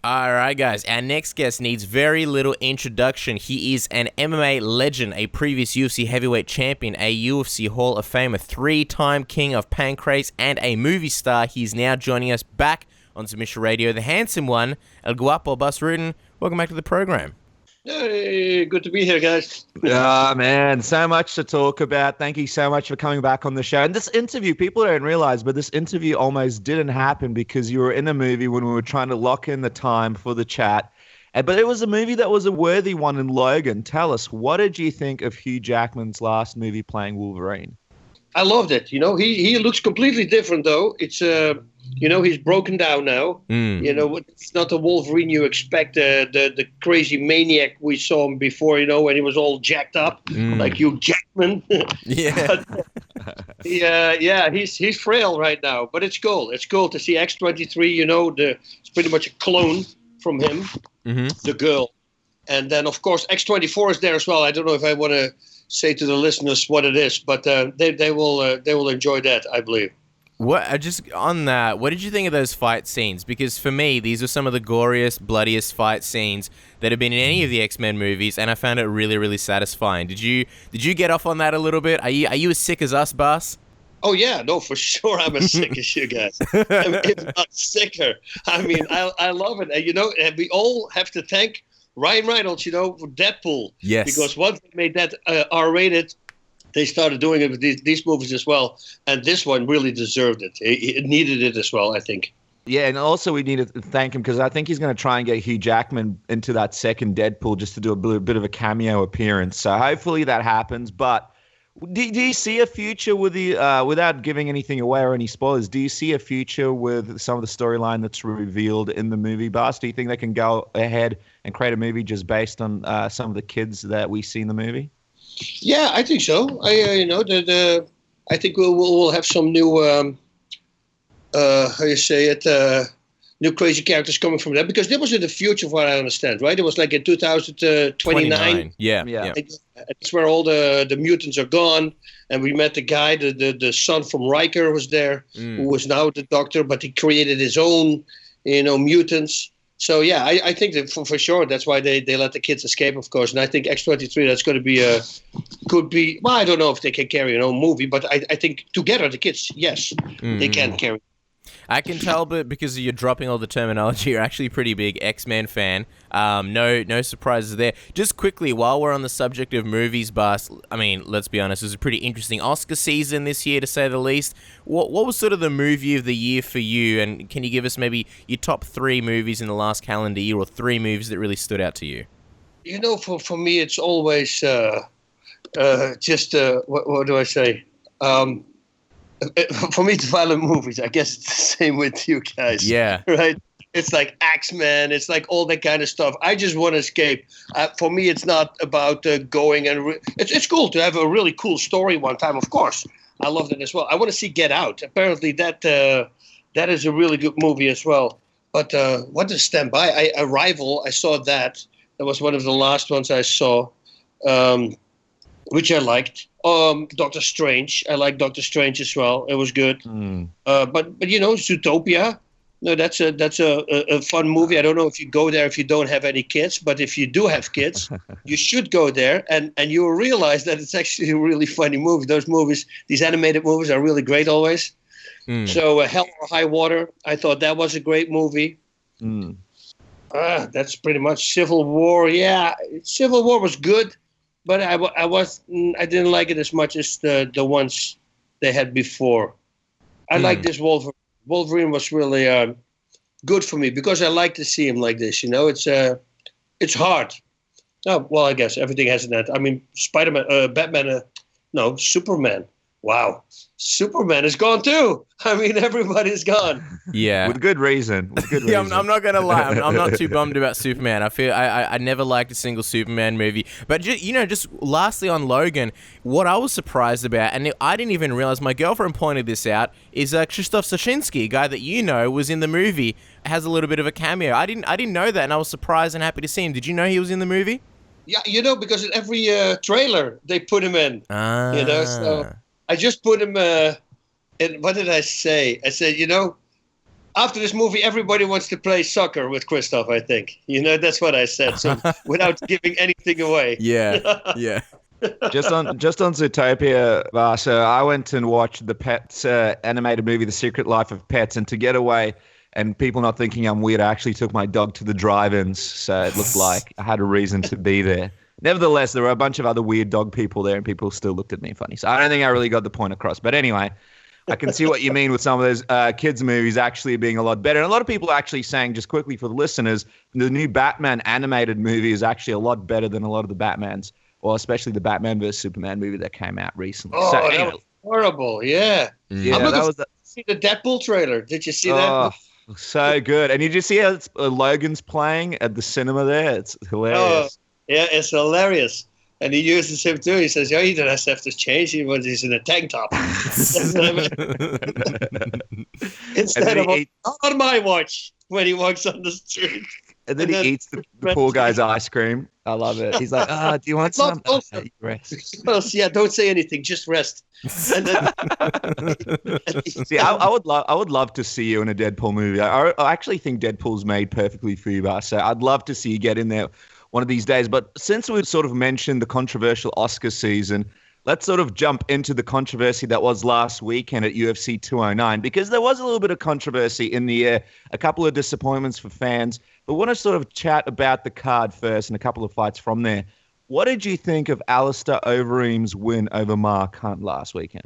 All right, guys. Our next guest needs very little introduction. He is an MMA legend, a previous UFC heavyweight champion, a UFC Hall of Famer, three-time king of pancrase, and a movie star. He's now joining us back on Submission Radio. The handsome one, El Guapo Bas Rutten. Welcome back to the program. Hey, good to be here, guys. Ah, man, so much to talk about. Thank you so much for coming back on the show. And this interview, people don't realize, but this interview almost didn't happen because you were in a movie when we were trying to lock in the time for the chat. But it was a movie that was a worthy one in Logan. Tell us, what did you think of Hugh Jackman's last movie playing Wolverine? I loved it. You know, he looks completely different, though. It's he's broken down now. You know, it's not the Wolverine you expect, the crazy maniac we saw him before, when he was all jacked up, like Hugh Jackman. Yeah. He's frail right now, but it's cool. It's cool to see X-23, it's pretty much a clone from him, the girl. And then, of course, X-24 is there as well. I don't know if I want to say to the listeners what it is, but they will enjoy that, I believe. What just on that? What did you think of those fight scenes? Because for me, these are some of the goriest, bloodiest fight scenes that have been in any of the X-Men movies, and I found it really, really satisfying. Did you get off on that a little bit? Are you as sick as us, Bas? Oh yeah, no, for sure. I'm as sick as you guys. If not sicker. I mean, I love it, and we all have to thank Ryan Reynolds, for Deadpool. Yes. Because once they made that R-rated, they started doing it with these movies as well. And this one really deserved it. It needed it as well, I think. Yeah, and also we need to thank him because I think he's going to try and get Hugh Jackman into that second Deadpool just to do a bit of a cameo appearance. So hopefully that happens. But do you see a future with the, without giving anything away or any spoilers, do you see a future with some of the storyline that's revealed in the movie, Bas? Do you think they can go ahead and create a movie just based on some of the kids that we see in the movie? Yeah, I think so. I think we'll have some new, new crazy characters coming from that, because that was in the future, from what I understand, right? It was like in 2029. Yeah. It's where all the mutants are gone, and we met the guy, the son from Riker was there, who was now the Doctor, but he created his own, mutants. So yeah, I think that for sure that's why they let the kids escape, of course. And I think X-23 that's going to be could be. Well, I don't know if they can carry an own movie, but I think together the kids, yes, they can carry. I can tell, but because you're dropping all the terminology, you're actually a pretty big X-Men fan. No surprises there. Just quickly, while we're on the subject of movies, Bas, I mean, let's be honest, it was a pretty interesting Oscar season this year, to say the least. What was sort of the movie of the year for you? And can you give us maybe your top 3 movies in the last calendar year, or 3 movies that really stood out to you? For me, it's always what do I say? For me, it's violent movies. I guess it's the same with you guys. Yeah. Right? It's like X-Men. It's like all that kind of stuff. I just want to escape. For me, it's not about going and... It's cool to have a really cool story one time, of course. I love that as well. I want to see Get Out. Apparently, that is a really good movie as well. But what does stand by? Arrival, I saw that. That was one of the last ones I saw, which I liked. Doctor Strange. I like Doctor Strange as well. It was good. But Zootopia. No, that's a fun movie. I don't know if you go there if you don't have any kids, but if you do have kids, you should go there, and you will realize that it's actually a really funny movie. Those movies, these animated movies, are really great always. So Hell or High Water, I thought that was a great movie. That's pretty much Civil War. Yeah, Civil War was good. But I didn't like it as much as the ones they had before. I like this Wolverine. Wolverine was really good for me because I like to see him like this. It's hard. Oh, well, I guess everything has an end. I mean, Spider-Man, Batman, Superman. Wow. Superman is gone too. I mean, everybody's gone. Yeah. With good reason. Yeah, I'm not going to lie. I'm not too bummed about Superman. I feel I never liked a single Superman movie. But, just lastly on Logan, what I was surprised about, and I didn't even realize, my girlfriend pointed this out, is Krzysztof Soshinsky, a guy that was in the movie, has a little bit of a cameo. I didn't know that, and I was surprised and happy to see him. Did you know he was in the movie? Yeah, because in every trailer, they put him in. So... I just put him in, what did I say? I said, after this movie, everybody wants to play soccer with Christoph, I think. That's what I said. So without giving anything away. Yeah. Just on Zootopia, so I went and watched the Pets animated movie, The Secret Life of Pets, and to get away and people not thinking I'm weird, I actually took my dog to the drive-ins, so it looked like I had a reason to be there. Nevertheless, there were a bunch of other weird dog people there, and people still looked at me funny. So I don't think I really got the point across. But anyway, I can see what you mean with some of those kids' movies actually being a lot better. And a lot of people are actually saying, just quickly for the listeners, the new Batman animated movie is actually a lot better than a lot of the Batmans. Well, especially the Batman vs. Superman movie that came out recently. Oh, so, that anyway. was horrible, yeah. Yeah, I'm looking that was to see the Deadpool trailer. Did you see oh, that? so good. And did you see how Logan's playing at the cinema there? It's hilarious. Oh, yeah, it's hilarious. And he uses him too. He says, he doesn't have to change. He's in a tank top. Instead of, on my watch, when he walks on the street. And then he eats the poor guy's ice cream. I love it. He's like, do you want some? Rest. Well, yeah, don't say anything. Just rest. And then, see, I would love to see you in a Deadpool movie. I actually think Deadpool's made perfectly for you, Bas. So I'd love to see you get in there one of these days. But since we've sort of mentioned the controversial Oscar season, let's sort of jump into the controversy that was last weekend at UFC 209, because there was a little bit of controversy in the air, a couple of disappointments for fans. But I want to sort of chat about the card first and a couple of fights from there. What did you think of Alistair Overeem's win over Mark Hunt last weekend?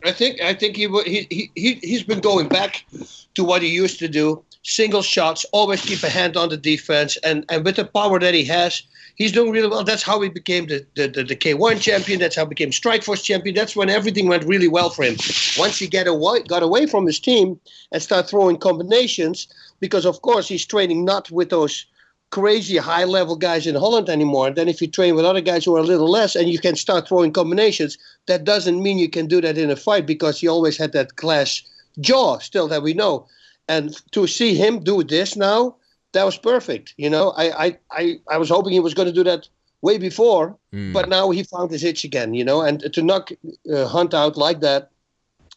I think he's been going back to what he used to do. Single shots, always keep a hand on the defense, and with the power that he has, he's doing really well. That's how he became the K1 champion. That's how he became Strikeforce champion. That's when everything went really well for him. Once he got away from his team and started throwing combinations, because of course he's training not with those crazy high-level guys in Holland anymore. And then if you train with other guys who are a little less and you can start throwing combinations, that doesn't mean you can do that in a fight, because he always had that class jaw still that we know. And to see him do this now, that was perfect. I was hoping he was going to do that way before, but now he found his itch again, and to knock Hunt out like that,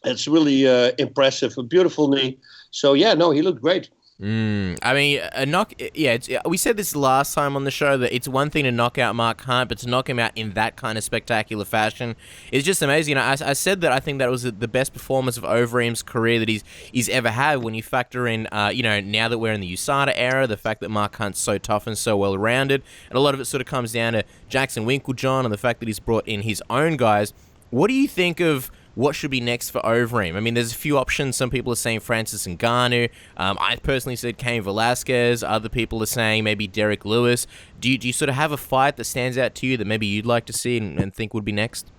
it's really impressive. A beautiful knee. So, yeah, no, he looked great. I mean, a knock. Yeah, we said this last time on the show that it's one thing to knock out Mark Hunt, but to knock him out in that kind of spectacular fashion is just amazing. I said that I think that was the best performance of Overeem's career that he's ever had. When you factor in, now that we're in the USADA era, the fact that Mark Hunt's so tough and so well rounded, and a lot of it sort of comes down to Jackson Winklejohn and the fact that he's brought in his own guys. What do you think of what should be next for Overeem? I mean, there's a few options. Some people are saying Francis Ngannou. I personally said Cain Velasquez. Other people are saying maybe Derek Lewis. Do you sort of have a fight that stands out to you that maybe you'd like to see and think would be next?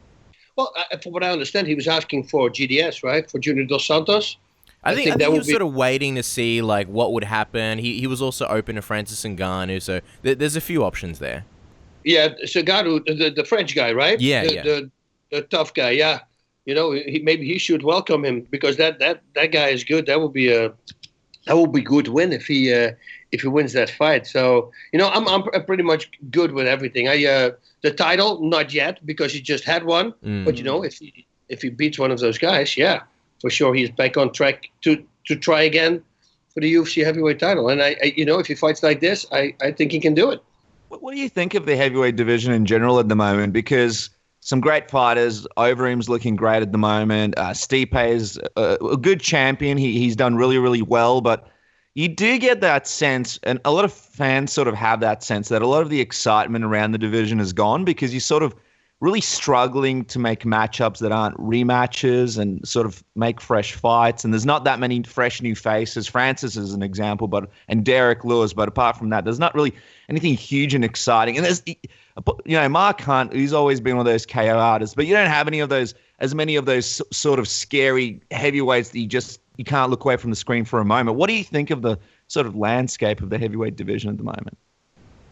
Well, from what I understand, he was asking for GDS, right? For Junior Dos Santos. I think he was sort of waiting to see like what would happen. He was also open to Francis Ngannou, so there's a few options there. Yeah, Ngannou, the French guy, right? Yeah, the tough guy, yeah. Maybe he should welcome him, because that guy is good. That would be a good win if he wins that fight. So I'm pretty much good with everything. The title not yet, because he just had one. But if he beats one of those guys, yeah, for sure he's back on track to try again for the UFC heavyweight title. And if he fights like this, I think he can do it. What do you think of the heavyweight division in general at the moment? Because some great fighters. Overeem's looking great at the moment. Stipe is a good champion. He's done really, really well. But you do get that sense, and a lot of fans sort of have that sense, that a lot of the excitement around the division is gone, because you're sort of really struggling to make matchups that aren't rematches and sort of make fresh fights. And there's not that many fresh new faces. Francis is an example, and Derek Lewis. But apart from that, there's not really anything huge and exciting. And there's, Mark Hunt, he's always been one of those KO artists, but you don't have as many of those sort of scary heavyweights that you can't look away from the screen for a moment. What do you think of the sort of landscape of the heavyweight division at the moment?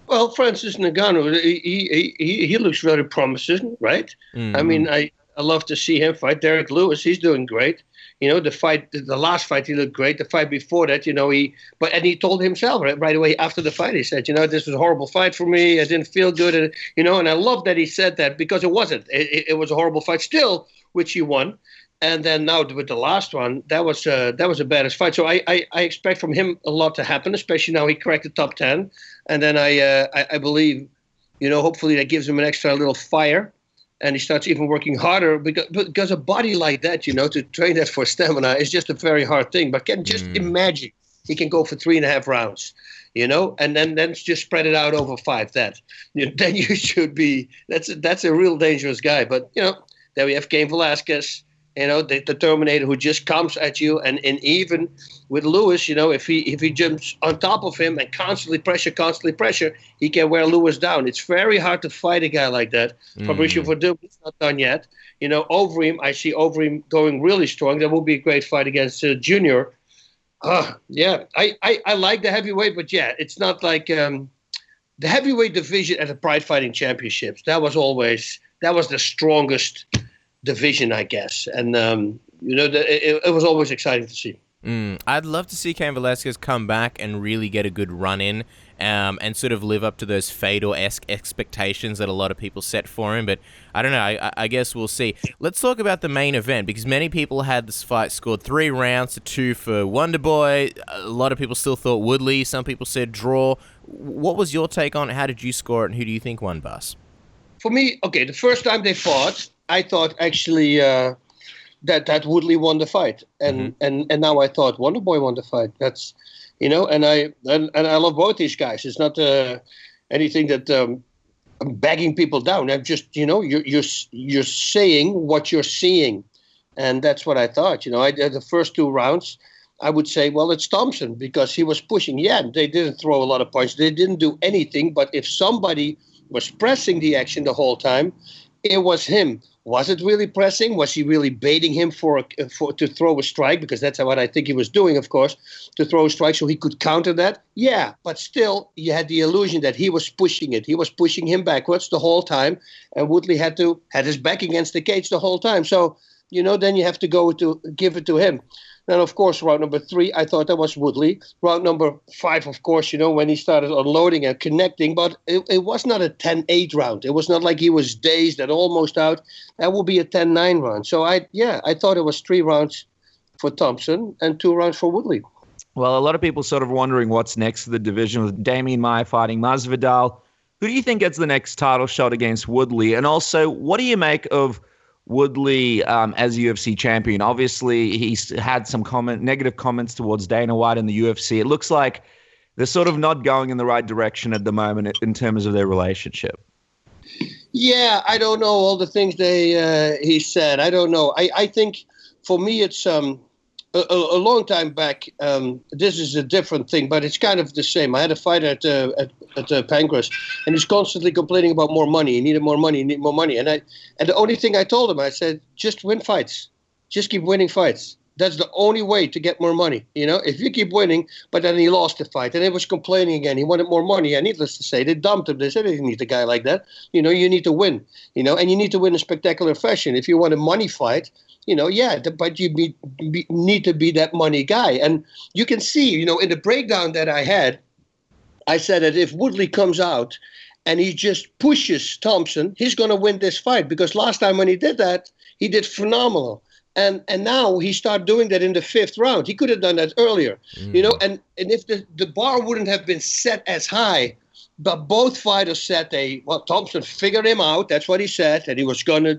Well, Francis Ngannou, he looks very promising, right? I mean, I love to see him fight. Derek Lewis, he's doing great. The last fight, he looked great. The fight before that, and he told himself right away after the fight, he said, this was a horrible fight for me. I didn't feel good. And I love that he said that, because it wasn't. It was a horrible fight still, which he won. And then now with the last one, that was a badass fight. So I expect from him a lot to happen, especially now he cracked the top 10. And then I believe, hopefully that gives him an extra little fire. And he starts even working harder because a body like that, to train that for stamina is just a very hard thing. But can just imagine he can go for 3.5 rounds, and then just spread it out over 5. Then you should be. That's a real dangerous guy. But then we have Cain Velasquez, the Terminator who just comes at you, and even with Lewis, if he jumps on top of him and constantly pressure, he can wear Lewis down. It's very hard to fight a guy like that. Fabricio Verdum is not done yet. Overeem, I see Overeem going really strong. That will be a great fight against Junior. Yeah, I like the heavyweight, but yeah, it's not like the heavyweight division at the Pride Fighting Championships. That was the strongest division, I guess, and it was always exciting to see. I'd love to see Cain Velasquez come back and really get a good run in, and sort of live up to those Fedor-esque expectations that a lot of people set for him. But I don't know. I guess we'll see. Let's talk about the main event, because many people had this fight scored 3 rounds to 2 for Wonderboy. A lot of people still thought Woodley. Some people said draw. What was your take on it? How did you score it, and who do you think won, Bas? For me, okay, the first time they fought, I thought actually that Woodley won the fight, and now I thought Wonderboy won the fight. That's and I love both these guys. It's not anything that I'm bagging people down. I'm just you're saying what you're seeing, and that's what I thought. The first 2 rounds, I would say, well, it's Thompson because he was pushing. Yeah, they didn't throw a lot of punches. They didn't do anything. But if somebody was pressing the action the whole time, it was him. Was it really pressing? Was he really baiting him to throw a strike? Because that's what I think he was doing, of course, to throw a strike so he could counter that. Yeah, but still, you had the illusion that he was pushing it. He was pushing him backwards the whole time, and Woodley had his back against the cage the whole time. So, then you have to give it to him. Then, of course, round number 3, I thought that was Woodley. Round number 5, of course, when he started unloading and connecting. But it was not a 10-8 round. It was not like he was dazed and almost out. That would be a 10-9 round. So, I thought it was 3 rounds for Thompson and 2 rounds for Woodley. Well, a lot of people sort of wondering what's next for the division with Damian Maia fighting Masvidal. Who do you think gets the next title shot against Woodley? And also, what do you make of Woodley as UFC champion? Obviously, he's had some negative comments towards Dana White in the UFC. It looks like they're sort of not going in the right direction at the moment in terms of their relationship. Yeah, I don't know all the things he said. I don't know. I think for me it's a long time back. This is a different thing, but it's kind of the same. I had a fighter at Pancras, and he's constantly complaining about more money. He needed more money. He needed more money. And the only thing I told him, I said, just win fights. Just keep winning fights. That's the only way to get more money. If you keep winning, but then he lost the fight, and he was complaining again. He wanted more money. And needless to say, they dumped him. They said they didn't need a guy like that. You need to win. And you need to win in spectacular fashion. If you want a money fight, but you need to be that money guy. And you can see, in the breakdown that I had, I said that if Woodley comes out and he just pushes Thompson, he's going to win this fight. Because last time when he did that, he did phenomenal. And now he started doing that in the 5th round. He could have done that earlier, and if the bar wouldn't have been set as high, but both fighters said Thompson figured him out. That's what he said, and he was gonna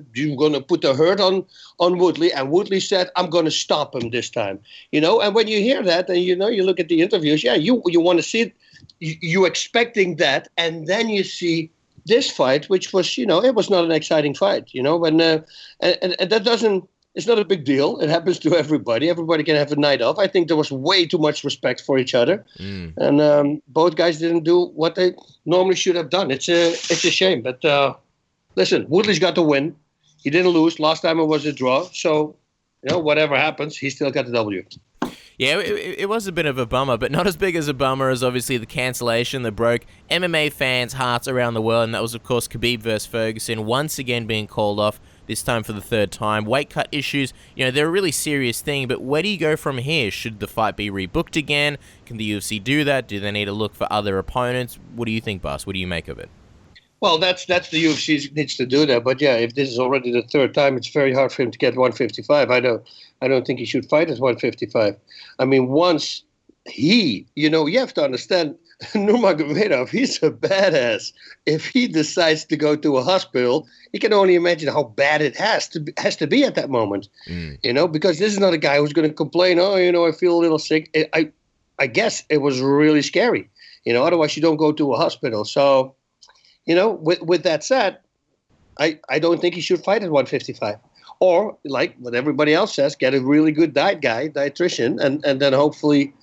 put the hurt on Woodley, and Woodley said, "I'm gonna stop him this time." And when you hear that, and you look at the interviews, you want to see it, you expecting that, and then you see this fight, which was it was not an exciting fight, and that doesn't. It's not a big deal. It happens to everybody. Everybody can have a night off. I think there was way too much respect for each other. And both guys didn't do what they normally should have done. It's a shame. But listen, Woodley's got to win. He didn't lose. Last time it was a draw. So, whatever happens, he still got the W. Yeah, it was a bit of a bummer, but not as big as a bummer as obviously the cancellation that broke MMA fans' hearts around the world, and that was, of course, Khabib versus Ferguson once again being called off, this time for the 3rd time. Weight cut issues, they're a really serious thing, but where do you go from here? Should the fight be rebooked again? Can the UFC do that? Do they need to look for other opponents? What do you think, Bas? What do you make of it? Well, that's the UFC needs to do that. But yeah, if this is already the third time, it's very hard for him to get 155. I don't think he should fight at 155. I mean, once you have to understand, Nurmagomedov, he's a badass. If he decides to go to a hospital, you can only imagine how bad it has to be at that moment. Because this is not a guy who's going to complain, I feel a little sick. I guess it was really scary. Otherwise you don't go to a hospital. So, with that said, I don't think he should fight at 155. Or, like what everybody else says, get a really good dietitian, and then hopefully,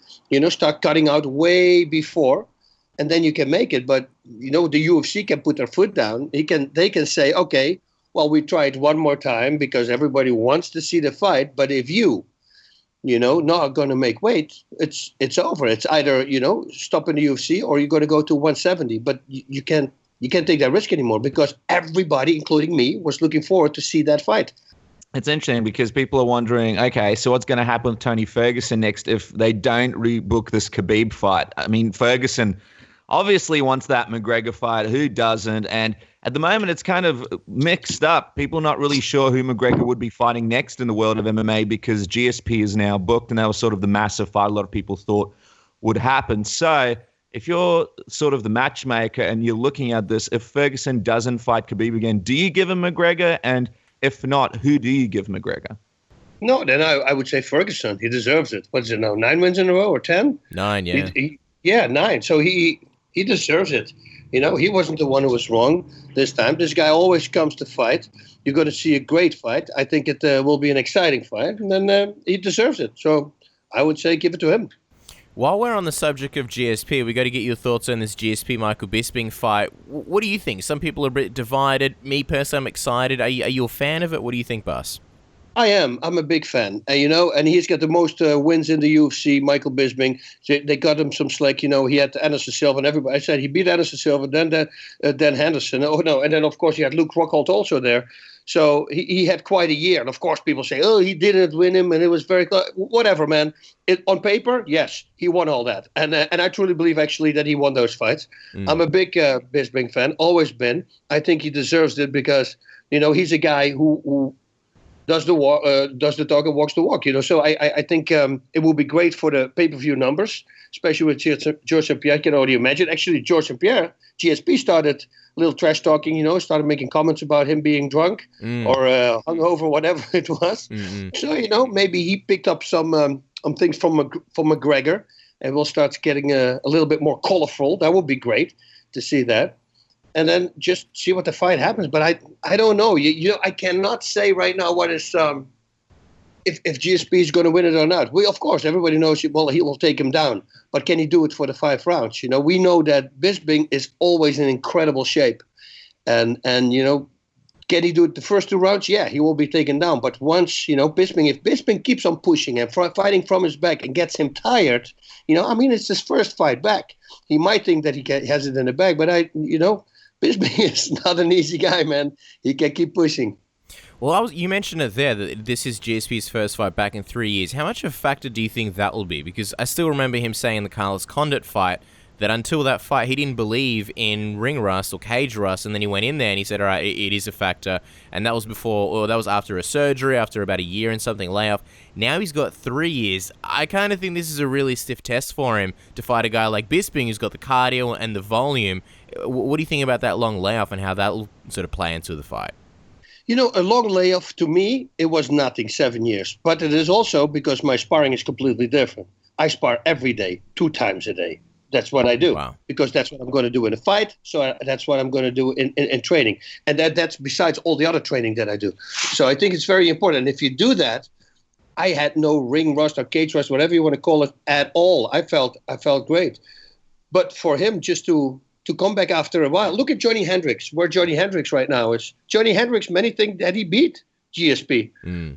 start cutting out way before, and then you can make it. But, the UFC can put their foot down. They can say, okay, well, we tried one more time because everybody wants to see the fight. But if not going to make weight, it's over. It's either, stop in the UFC or you're going to go to 170. But you can't take that risk anymore because everybody, including me, was looking forward to see that fight. It's interesting because people are wondering, okay, so what's going to happen with Tony Ferguson next if they don't rebook this Khabib fight? I mean, Ferguson obviously wants that McGregor fight. Who doesn't? And at the moment, it's kind of mixed up. People are not really sure who McGregor would be fighting next in the world of MMA because GSP is now booked, and that was sort of the massive fight a lot of people thought would happen. So if you're sort of the matchmaker and you're looking at this, if Ferguson doesn't fight Khabib again, do you give him McGregor? And if not, who do you give McGregor? No, then I would say Ferguson. He deserves it. What is it now? 9 wins in a row or 10? 9, yeah. 9. So he deserves it. He wasn't the one who was wrong this time. This guy always comes to fight. You're going to see a great fight. I think it will be an exciting fight. And then he deserves it. So I would say give it to him. While we're on the subject of GSP, we got to get your thoughts on this GSP Michael Bisping fight. What do you think? Some people are a bit divided. Me personally, I'm excited. Are you a fan of it? What do you think, Bas? I am. I'm a big fan. And he's got the most wins in the UFC, Michael Bisping. They got him some slack. He had Anderson Silva and everybody. I said he beat Anderson Silva, then Henderson. Oh, no. And then, of course, he had Luke Rockhold also there. So he had quite a year. And, of course, people say, he didn't win him, and it was very close. Whatever, man. On paper, yes, he won all that. And I truly believe, actually, that he won those fights. I'm a big Bisping fan, always been. I think he deserves it because, he's a guy who does the talk and walks the walk. So I think it will be great for the pay-per-view numbers, especially with George St-Pierre. I can already imagine. Actually, George St-Pierre, GSP started a little trash talking, started making comments about him being drunk or hungover, whatever it was. So, maybe he picked up some things from McGregor and we'll start getting a little bit more colorful. That would be great to see that. And then just see what the fight happens. But I don't know. I cannot say right now what is if GSP is going to win it or not. Of course, everybody knows, he will take him down. But can he do it for the 5 rounds? We know that Bisping is always in incredible shape. And can he do it the first 2 rounds? Yeah, he will be taken down. But once, Bisping, if Bisping keeps on pushing and fighting from his back and gets him tired, it's his first fight back. He might think that he has it in the bag, but Bisping is not an easy guy, man. He can keep pushing. Well, you mentioned it there, that this is GSP's first fight back in 3 years. How much of a factor do you think that will be? Because I still remember him saying in the Carlos Condit fight that until that fight, he didn't believe in ring rust or cage rust, and then he went in there and he said, all right, it is a factor. And that was that was after a surgery, after about a year and something layoff. Now he's got 3 years. I kind of think this is a really stiff test for him to fight a guy like Bisping who's got the cardio and the volume. What do you think about that long layoff and how that will sort of play into the fight? A long layoff, to me, it was nothing, 7 years. But it is also because my sparring is completely different. I spar every day, 2 times a day. That's what I do. Wow. Because that's what I'm going to do in a fight. So that's what I'm going to do in training. And that's besides all the other training that I do. So I think it's very important. If you do that, I had no ring rust or cage rust, whatever you want to call it, at all. I felt great. But for him just to come back after a while, look at Johnny Hendricks, where Johnny Hendricks right now is. Johnny Hendricks, many think that he beat GSP,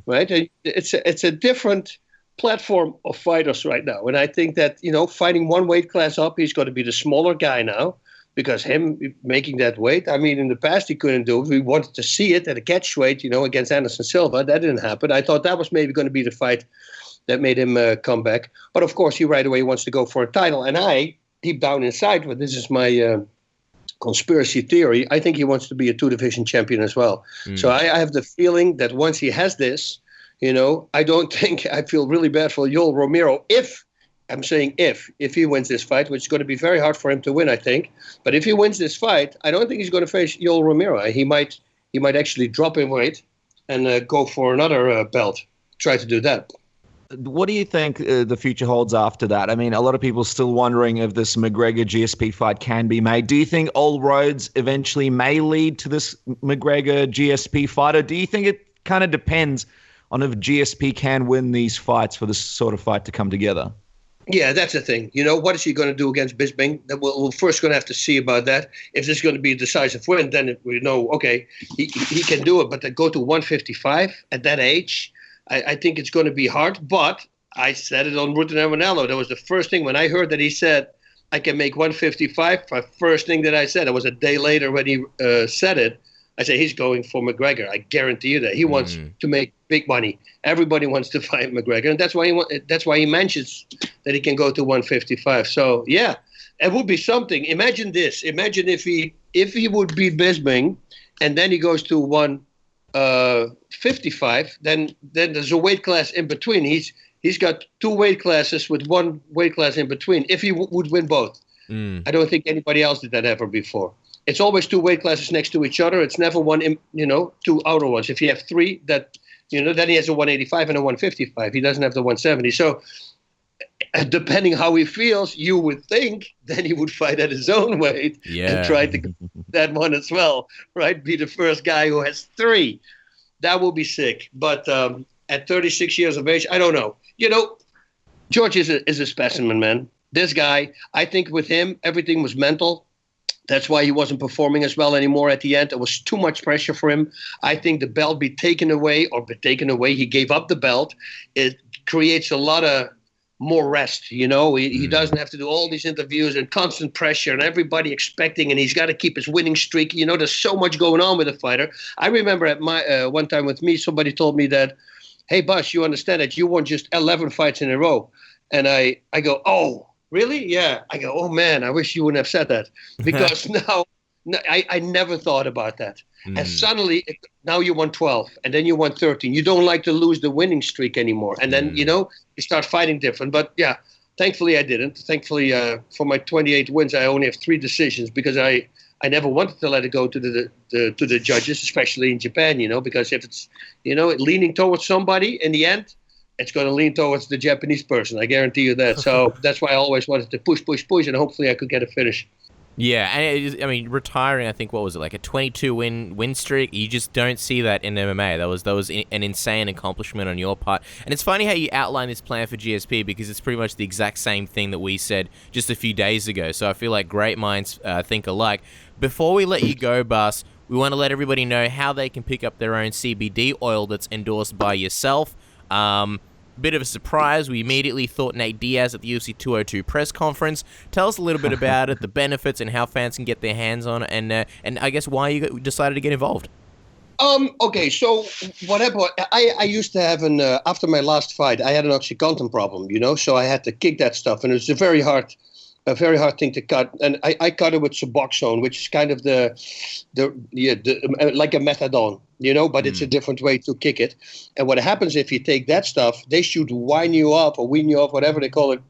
right? And it's a different platform of fighters right now. And I think that, fighting one weight class up, he's going to be the smaller guy now because him making that weight, in the past he couldn't do it. We wanted to see it at a catch weight, against Anderson Silva. That didn't happen. I thought that was maybe going to be the fight that made him come back. But of course, he right away wants to go for a title. And I, deep down inside, but this is my conspiracy theory, I think he wants to be a 2-division champion as well. So I have the feeling that once he has this, I don't think I feel really bad for Yoel Romero if he wins this fight, which is going to be very hard for him to win, I think. But if he wins this fight, I don't think he's going to face Yoel Romero. He might actually drop in weight and go for another belt. Try to do that. What do you think the future holds after that? I mean, a lot of people still wondering if this McGregor-GSP fight can be made. Do you think all roads eventually may lead to this McGregor-GSP fight, or do you think it kind of depends on if GSP can win these fights for this sort of fight to come together? Yeah, that's the thing. What is he going to do against Bisping? We're first going to have to see about that. If this is going to be a decisive win, then we know, okay, he can do it. But to go to 155 at that age, I think it's going to be hard. But I said it on Rutten and Ronaldo. That was the first thing when I heard that he said, I can make 155. The first thing that I said, it was a day later when he said it. I said, he's going for McGregor. I guarantee you that. He wants to make big money. Everybody wants to fight McGregor. And that's why he mentions that he can go to 155. So, yeah, it would be something. Imagine this. Imagine if he would beat Bisping and then he goes to 155, then there's a weight class in between. He's got 2 weight classes with 1 weight class in between if he would win both. I don't think anybody else did that ever before. It's always 2 weight classes next to each other. It's never 2 outer ones. If you have 3, then he has a 185 and a 155. He doesn't have the 170. So depending how he feels, you would think then he would fight at his own weight and try to get that one as well, right? Be the first guy who has 3. That would be sick. But at 36 years of age, I don't know. George is a specimen, man. This guy, I think with him, everything was mental. That's why he wasn't performing as well anymore at the end. It was too much pressure for him. I think the belt be taken away. He gave up the belt. It creates a lot of more rest, He doesn't have to do all these interviews and constant pressure and everybody expecting, and he's got to keep his winning streak. There's so much going on with a fighter. I remember at my one time with me, somebody told me that, hey, Bas, you understand that you won just 11 fights in a row. And I go, oh, really? Yeah. I go, oh, man, I wish you wouldn't have said that. Because now I never thought about that. And suddenly, now you won 12, and then you won 13. You don't like to lose the winning streak anymore. And then, you start fighting different. But, yeah, thankfully I didn't. Thankfully, for my 28 wins, I only have 3 decisions because I never wanted to let it go to the judges, especially in Japan, because if it's, leaning towards somebody in the end, it's going to lean towards the Japanese person. I guarantee you that. So that's why I always wanted to push, and hopefully I could get a finish. Yeah, and retiring, I think, what was it, like a 22 win streak? You just don't see that in MMA. That was an insane accomplishment on your part. And it's funny how you outline this plan for GSP because it's pretty much the exact same thing that we said just a few days ago. So I feel like great minds think alike. Before we let you go, Bas, we want to let everybody know how they can pick up their own CBD oil that's endorsed by yourself. Bit of a surprise. We immediately thought Nate Diaz at the UFC 202 press conference. Tell us a little bit about it, the benefits, and how fans can get their hands on it, and I guess why you decided to get involved. Okay, so what happened? I used to have after my last fight, I had an OxyContin problem, so I had to kick that stuff, and it was a very hard thing to cut, and I cut it with Suboxone, which is kind of the like a methadone, but it's a different way to kick it. And what happens if you take that stuff, they should wean you off, whatever they call it,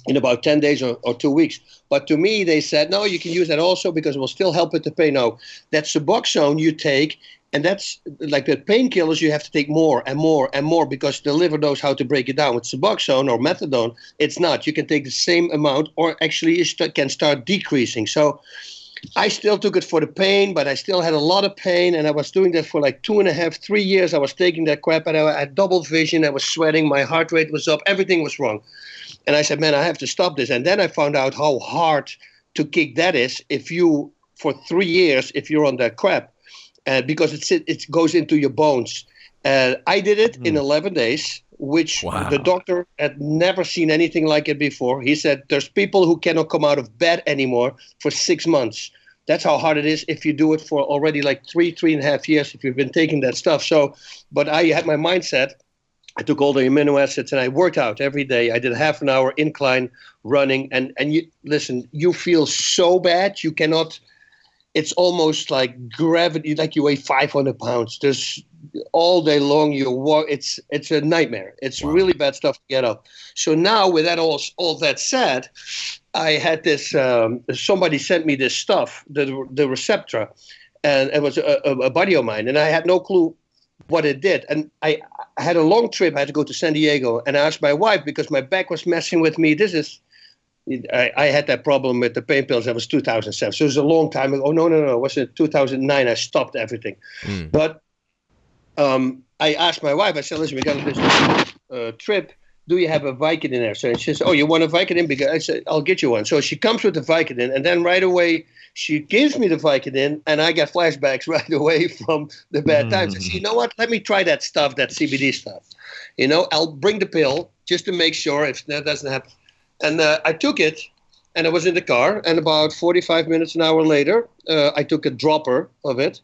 in about 10 days or 2 weeks. But to me, they said, no, you can use that also because it will still help with the pain. No, that Suboxone you take, and that's like the painkillers, you have to take more and more and more because the liver knows how to break it down. With Suboxone or methadone, it's not. You can take the same amount or actually it can start decreasing. So I still took it for the pain, but I still had a lot of pain, and I was doing that for like 2.5, 3 years. I was taking that crap, and I had double vision. I was sweating. My heart rate was up. Everything was wrong. And I said, man, I have to stop this. And then I found out how hard to kick that is for 3 years, if you're on that crap. Because it goes into your bones. I did it in 11 days, which the doctor had never seen anything like it before. He said there's people who cannot come out of bed anymore for 6 months. That's how hard it is if you do it for already like 3.5 years, if you've been taking that stuff. So, but I had my mindset. I took all the amino acids and I worked out every day. I did half an hour incline running. And you, listen, you feel so bad. You cannot it's almost like gravity, like you weigh 500 pounds. There's all day long you walk. It's a nightmare. It's really bad stuff to get up. So now with that all that said, I had this. Somebody sent me this stuff, the Receptra, and it was a buddy of mine, and I had no clue what it did. And I had a long trip. I had to go to San Diego, and I asked my wife because my back was messing with me. I had that problem with the pain pills. That was 2007. So it was a long time ago. Oh, no. It was in 2009. I stopped everything. But I asked my wife, I said, listen, we got this trip. Do you have a Vicodin there? So she says, oh, you want a Vicodin? Because I said, I'll get you one. So she comes with the Vicodin, and then right away she gives me the Vicodin, and I get flashbacks right away from the bad times. I said, you know what? Let me try that stuff, that CBD stuff. I'll bring the pill just to make sure if that doesn't happen. And I took it, and I was in the car, and about 45 minutes, an hour later, I took a dropper of it,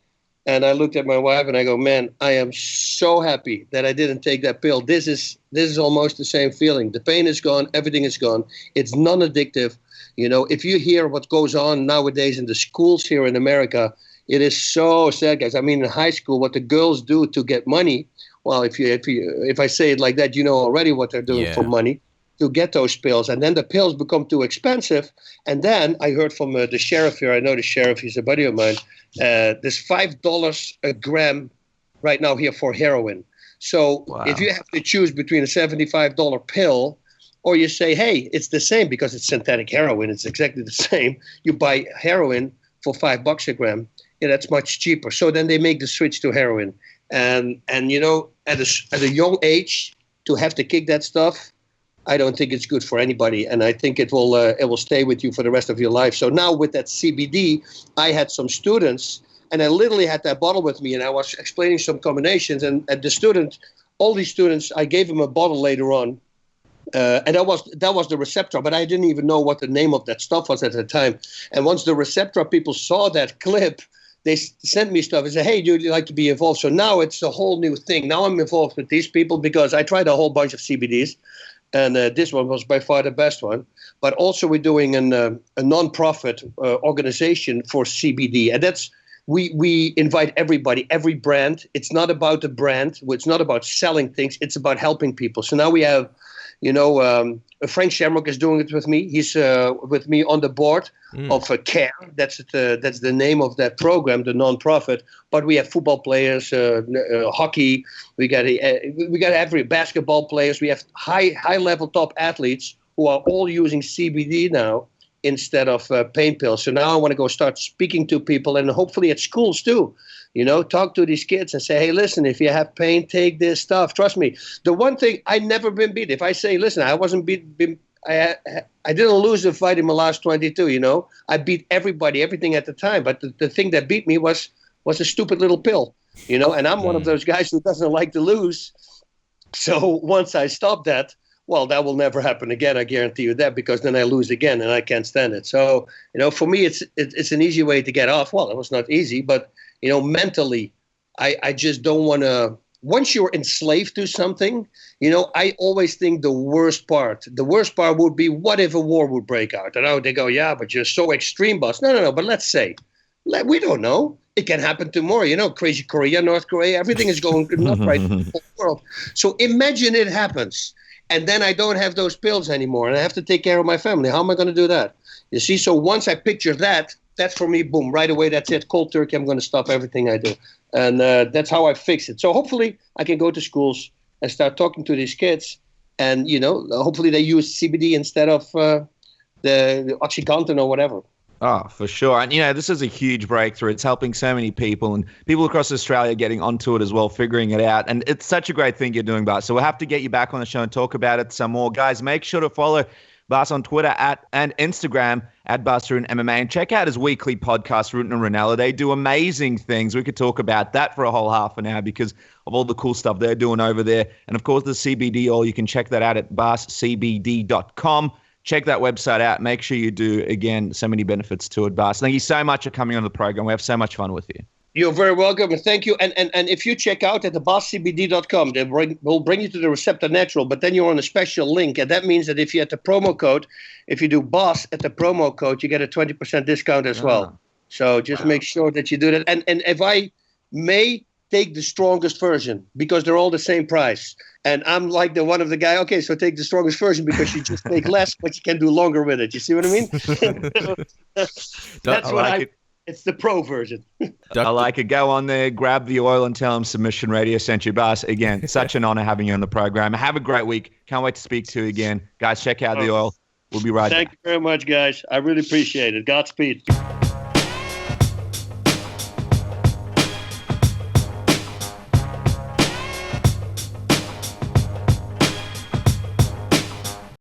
and I looked at my wife, and I go, man, I am so happy that I didn't take that pill. This is almost the same feeling. The pain is gone. Everything is gone. It's non-addictive. If you hear what goes on nowadays in the schools here in America, it is so sad, guys. I mean, in high school, what the girls do to get money, well, if I say it like that, you know already what they're doing for money. To get those pills, and then the pills become too expensive. And then I heard from the sheriff here. I know the sheriff; he's a buddy of mine. There's $5 a gram right now here for heroin. So if you have to choose between a $75 pill, or you say, hey, it's the same because it's synthetic heroin. It's exactly the same. You buy heroin for $5 a gram. Yeah, that's much cheaper. So then they make the switch to heroin, and at a young age to have to kick that stuff. I don't think it's good for anybody, and I think it will stay with you for the rest of your life. So now with that CBD, I had some students, and I literally had that bottle with me, and I was explaining some combinations. And all these students, I gave them a bottle later on, and that was the Receptra, but I didn't even know what the name of that stuff was at the time. And once the Receptra people saw that clip, they sent me stuff and said, hey, would you like to be involved? So now it's a whole new thing. Now I'm involved with these people because I tried a whole bunch of CBDs. And this one was by far the best one. But also we're doing a non-profit organization for CBD. And that's we invite everybody, every brand. It's not about the brand. It's not about selling things. It's about helping people. So now we have, Frank Shamrock is doing it with me. He's with me on the board of CARE. That's the name of that program, the non-profit. But we have football players, hockey. We got every basketball players. We have high level top athletes who are all using CBD now instead of pain pills. So now I want to go start speaking to people, and hopefully at schools too. Talk to these kids and say, hey, listen, if you have pain, take this stuff. Trust me. The one thing, I never been beat. If I say, listen, I wasn't beat, I didn't lose a fight in my last 22, I beat everybody, everything at the time. But the thing that beat me was a stupid little pill, and I'm one of those guys who doesn't like to lose. So once I stop that, well, that will never happen again. I guarantee you that, because then I lose again and I can't stand it. So, for me, it's an easy way to get off. Well, it was not easy, but mentally, I just don't want to. Once you're enslaved to something, I always think the worst part would be, what if a war would break out? And they go, yeah, but you're so extreme, boss. No. But let's say, we don't know. It can happen tomorrow. Crazy Korea, North Korea, everything is going not right in the whole world. So imagine it happens. And then I don't have those pills anymore, and I have to take care of my family. How am I going to do that? You see, so once I picture that, that's for me, boom, right away, that's it. Cold turkey, I'm going to stop everything I do. And that's how I fix it. So hopefully I can go to schools and start talking to these kids. And, hopefully they use CBD instead of the OxyContin or whatever. Oh, for sure. And, this is a huge breakthrough. It's helping so many people, and people across Australia getting onto it as well, figuring it out. And it's such a great thing you're doing, Bas. So we'll have to get you back on the show and talk about it some more. Guys, make sure to follow Bas on Twitter and Instagram at Bas Rutten MMA, and check out his weekly podcast, Rutten and Ranella. They do amazing things. We could talk about that for a whole half an hour because of all the cool stuff they're doing over there. And, of course, the CBD oil, you can check that out at bascbd.com. Check that website out. Make sure you do. Again, so many benefits to it, Bas. Thank you so much for coming on the program. We have so much fun with you. You're very welcome, and thank you. And if you check out at the bascbd.com, we'll bring you to the Receptor Natural, but then you're on a special link, and that means that if you at the promo code, if you do Bas at the promo code, you get a 20% discount as well. So just make sure that you do that. And if I may, take the strongest version because they're all the same price. And I'm like one of the guy, okay, so take the strongest version because you just take less, but you can do longer with it. You see what I mean? That's what it's the pro version. I like it. Go on there, grab the oil and tell them Submission Radio sent you, Bas. Again, such an honor having you on the program. Have a great week. Can't wait to speak to you again. Guys, check out the oil. We'll be right back. Thank you very much, guys. I really appreciate it. Godspeed.